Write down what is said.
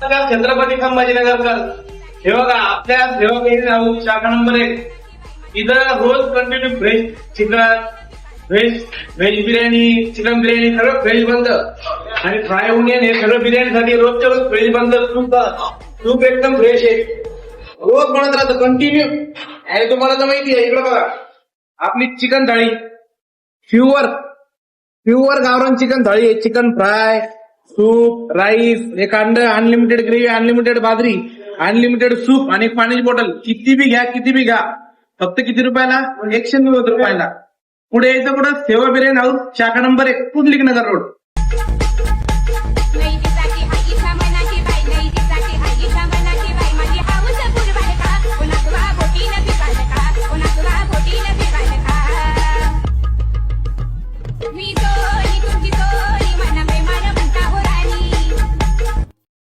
छत्रपती संभाजीनगरकर हे बघा, आपल्या सेवा केंद्र हाऊस शाखा नंबर 1 इथं रोज continue veg chicken, veg biryani, chicken biryani सगळं व्हेज बनतं आणि फ्राय ओनियन हे सगळं बिर्याणीसाठी रोजच्या रोज व्हेज बनतं. सूप एकदम फ्रेश आहे, रोज बनत राहतं कंटिन्यू. आणि तुम्हाला तर माहिती आहे, इकडं बघा आपली चिकन थाळी प्युअर गावरान चिकन थाळी आहे. चिकन फ्राय, सूप, राईस, एक अंड, अनलिमिटेड ग्रेव्ही, अनलिमिटेड बाजरी, अनलिमिटेड सूप आणि एक पाण्याची बॉटल. किती बी घ्या. फक्त किती रुपयाला? 190 रुपयाला. पुढे यायचं कुठं? सेवा बिर्याणी हाऊस शाखा नंबर 1 पुंडलिक नगर रोड.